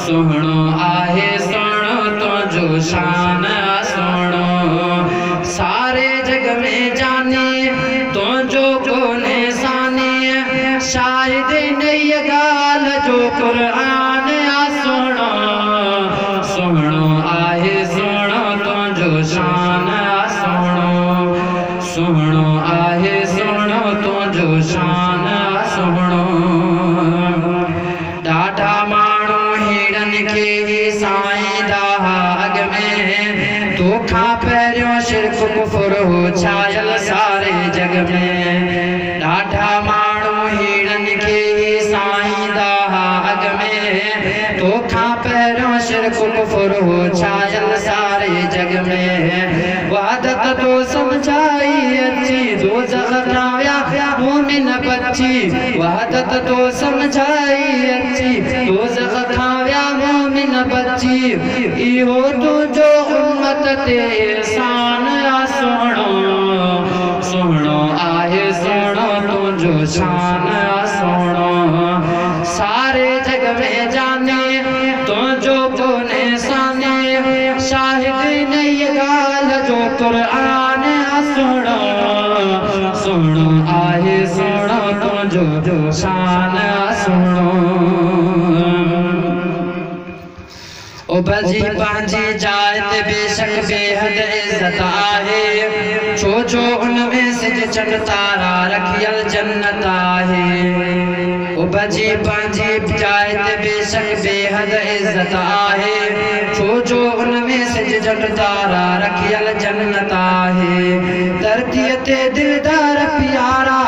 सुहणो आहे सुणो तुझो शान सुणो सारे जग में जानी तुझो कोने सानी शायद नई गाल जो कुरान सुणो सुहणो आहे सुणो तुझो शान सुणो सुहणो आहे सुणो तुझो शान सुणो ॾाढा माण्हू हेड़नि खे साईं दाग में तोखा पहिरियों शिरक कुफर हो छायल सारे जग में ॾाढा माण्हू हेड़नि खे साईं दाग में तोखा पहिरियों शिरक कुफर हो छायल सारे जग में वहदत तो समझाई अची दोज़ख खां मोमिन बची वहदत तो समझाई अची दोज़ख खां मोमिन बची इहो तुझो उम्मत ते एहसान सुणो सुणो आहे सुणो तुझो शान सुणो सारे जग में जाने तुझो कोने साने शाहिद नई गाल जो कुरान सुणो सुणो आहे सुणो तुझो शान सुणो ओ बजी पंहिंजी जाइ ते बेशक बेहद इज्जत आहे छो जो उनमें सिज चंड तारा रखियल जन्नत आहे ओ बजी पंहिंजी जाइ ते बेशक बेहद इज्जत आहे छो जो उनमें सिज चंड तारा रखियल जन्नत आहे धरतीअ ते दिलदार प्यारा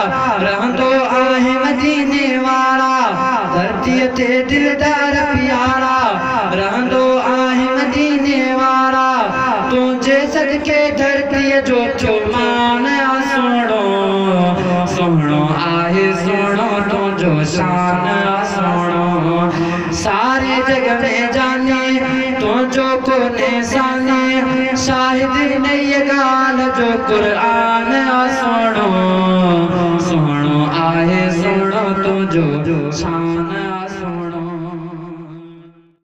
रहंदो आहे मदीने वारा धरतीअ ते दिलदार प्यारा रहंदो आहे मदीने वारा तुझे सदके धरतीअ जो थियो मान सुणो सुणो आहे सुणो तुझो शान सुणो सारे जग में जाने तुझो कोने साने शाहिद नई गाल जो कुरान सुणो सुणो आहे सुणो तुझो शान